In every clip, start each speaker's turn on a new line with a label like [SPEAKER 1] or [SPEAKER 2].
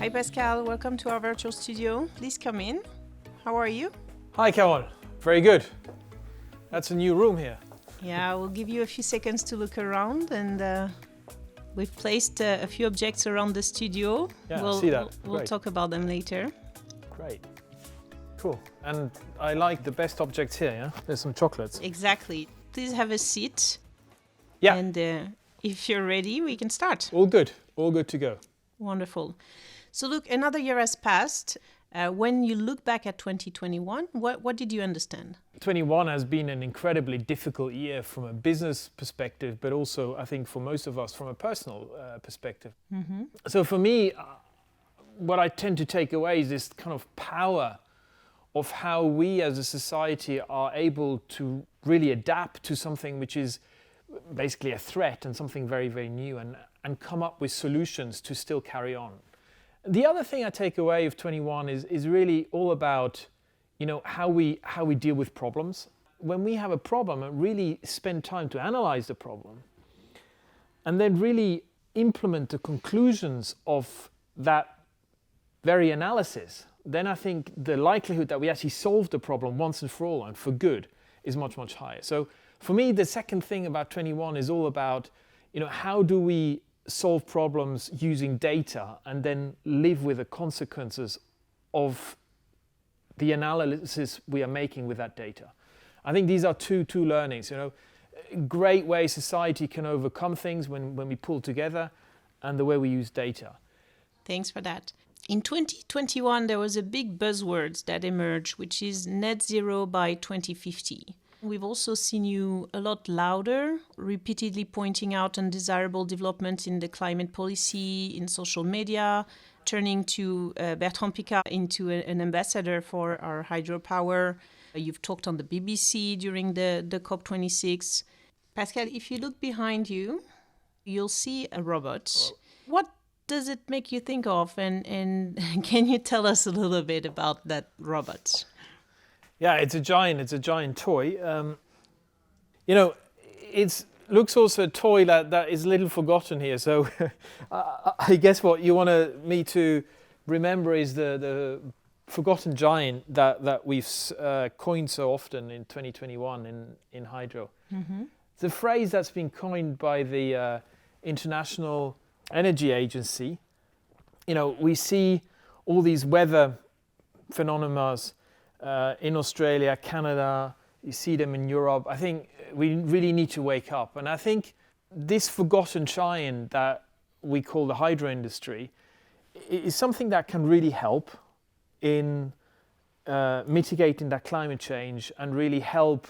[SPEAKER 1] Hi Pascal, welcome to our virtual studio. Please come in. How are you?
[SPEAKER 2] Hi Carol, very good. That's a new room here.
[SPEAKER 1] Yeah, we'll give you a few seconds to look around, and we've placed a few objects around the studio.
[SPEAKER 2] Yeah, I see that.
[SPEAKER 1] We'll talk about them later.
[SPEAKER 2] Great. Cool. And I like the best objects here, yeah? There's some chocolates.
[SPEAKER 1] Exactly. Please have a seat.
[SPEAKER 2] Yeah.
[SPEAKER 1] And if you're ready, we can start.
[SPEAKER 2] All good to go.
[SPEAKER 1] Wonderful. So look, another year has passed. When you look back at 2021, what did you understand?
[SPEAKER 2] 21 has been an incredibly difficult year from a business perspective, but also I think for most of us from a personal perspective. Mm-hmm. So for me, what I tend to take away is this kind of power of how we as a society are able to really adapt to something which is basically a threat and something very, very new, and come up with solutions to still carry on. The other thing I take away of 21 is really all about, how we deal with problems. When we have a problem, really spend time to analyze the problem and then really implement the conclusions of that very analysis, then I think the likelihood that we actually solve the problem once and for all and for good is much, much higher. So for me, the second thing about 21 is all about, how do we solve problems using data and then live with the consequences of the analysis we are making with that data. I think these are two learnings, great way society can overcome things when we pull together, and the way we use data.
[SPEAKER 1] Thanks for that. In 2021, there was a big buzzword that emerged, which is net zero by 2050. We've also seen you a lot louder, repeatedly pointing out undesirable developments in the climate policy, in social media, turning to Bertrand Piccard into an ambassador for our hydropower. You've talked on the BBC during the COP26. Pascal, if you look behind you, you'll see a robot. What does it make you think of? And can you tell us a little bit about that robot?
[SPEAKER 2] Yeah, it's a giant toy. It looks also a toy that is a little forgotten here. So I guess what you want me to remember is the forgotten giant that we've coined so often in 2021 in hydro. Mm-hmm. It's a phrase that's been coined by the International Energy Agency. We see all these weather phenomena in Australia, Canada, you see them in Europe. I think we really need to wake up. And I think this forgotten giant that we call the hydro industry is something that can really help in mitigating that climate change and really help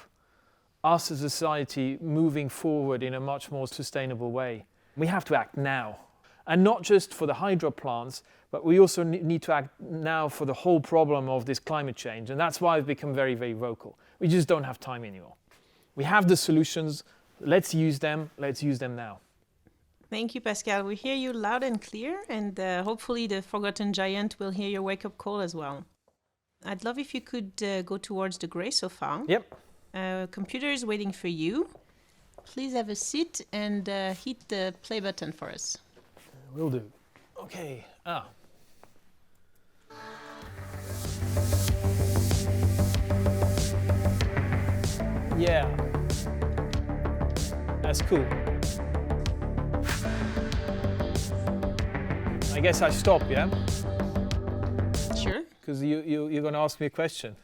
[SPEAKER 2] us as a society moving forward in a much more sustainable way. We have to act now. And not just for the hydro plants, but we also need to act now for the whole problem of this climate change. And that's why I've become very, very vocal. We just don't have time anymore. We have the solutions. Let's use them. Let's use them now.
[SPEAKER 1] Thank you, Pascal. We hear you loud and clear, and hopefully the forgotten giant will hear your wake-up call as well. I'd love if you could go towards the grey sofa.
[SPEAKER 2] Yep.
[SPEAKER 1] Computer is waiting for you. Please have a seat and hit the play button for us.
[SPEAKER 2] Will do. Okay. Yeah. That's cool. I guess I stop, yeah?
[SPEAKER 1] Sure.
[SPEAKER 2] Because you're going to ask me a question.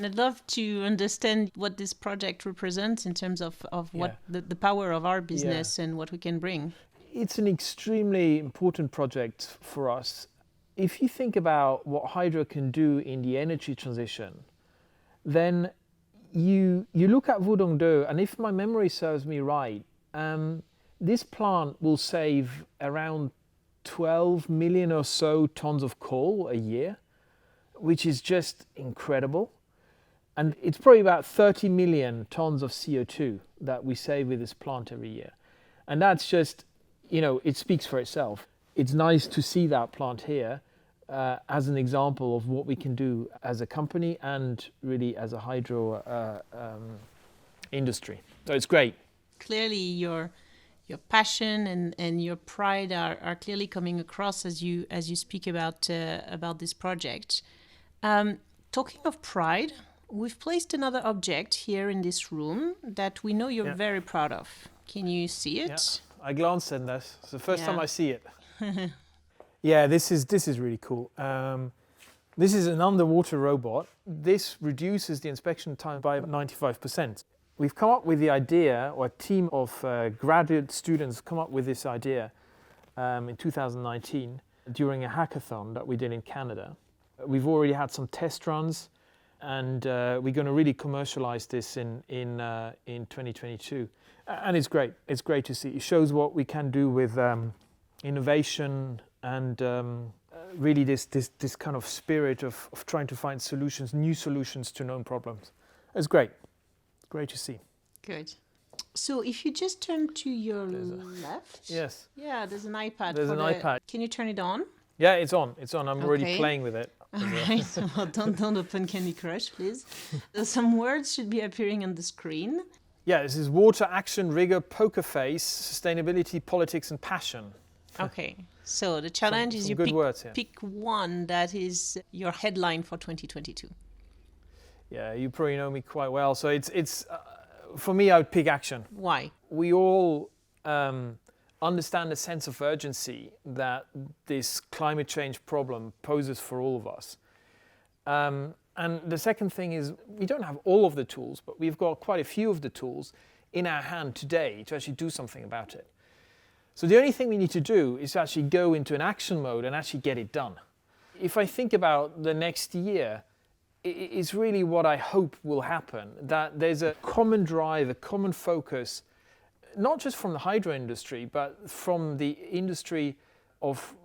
[SPEAKER 1] I'd love to understand what this project represents in terms of what the power of our business and what we can bring.
[SPEAKER 2] It's an extremely important project for us. If you think about what hydro can do in the energy transition, then you look at Wudong Do, and if my memory serves me right, this plant will save around 12 million or so tons of coal a year, which is just incredible. And it's probably about 30 million tons of CO2 that we save with this plant every year. And that's just, it speaks for itself. It's nice to see that plant here as an example of what we can do as a company and really as a hydro industry. So it's great.
[SPEAKER 1] Clearly, your passion and your pride are clearly coming across as you speak about this project. Talking of pride, we've placed another object here in this room that we know you're very proud of. Can you see it?
[SPEAKER 2] Yeah, I glanced at that. It's the first time I see it. This is really cool. This is an underwater robot. This reduces the inspection time by 95%. We've come up with the idea, or a team of graduate students come up with this idea in 2019 during a hackathon that we did in Canada. We've already had some test runs, and we're going to really commercialize this in 2022. And it's great. It's great to see. It shows what we can do with innovation and really this kind of spirit of trying to find solutions, new solutions to known problems. It's great. Great to see.
[SPEAKER 1] Good. So if you just turn to your left.
[SPEAKER 2] Yes.
[SPEAKER 1] Yeah, there's an iPad.
[SPEAKER 2] There's an iPad.
[SPEAKER 1] Can you turn it on?
[SPEAKER 2] Yeah, it's on. It's on. I'm already playing with it.
[SPEAKER 1] All right. Well, don't open Candy Crush, please. Some words should be appearing on the screen.
[SPEAKER 2] Yeah, this is water, action, rigor, poker face, sustainability, politics, and passion.
[SPEAKER 1] Okay. So the challenge is you pick one that is your headline for 2022.
[SPEAKER 2] Yeah, you probably know me quite well. So it's for me, I would pick action.
[SPEAKER 1] Why?
[SPEAKER 2] We all understand the sense of urgency that this climate change problem poses for all of us. And the second thing is we don't have all of the tools, but we've got quite a few of the tools in our hand today to actually do something about it. So the only thing we need to do is to actually go into an action mode and actually get it done. If I think about the next year, it's really what I hope will happen, that there's a common drive, a common focus, not just from the hydro industry, but from the industry of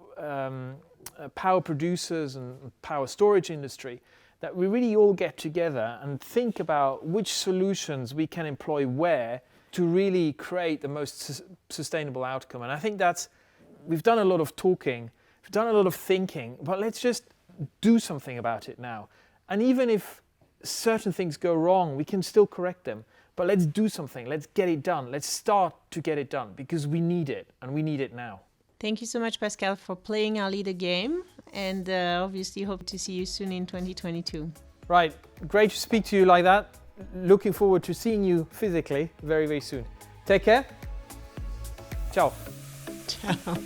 [SPEAKER 2] power producers and power storage industry, that we really all get together and think about which solutions we can employ where to really create the most sustainable outcome. And I think we've done a lot of talking, we've done a lot of thinking, but let's just do something about it now. And even if certain things go wrong, we can still correct them. But let's do something. Let's get it done. Let's start to get it done because we need it, and we need it now.
[SPEAKER 1] Thank you so much, Pascal, for playing our leader game. And obviously hope to see you soon in 2022.
[SPEAKER 2] Right. Great to speak to you like that. Looking forward to seeing you physically very, very soon. Take care. Ciao.
[SPEAKER 1] Ciao.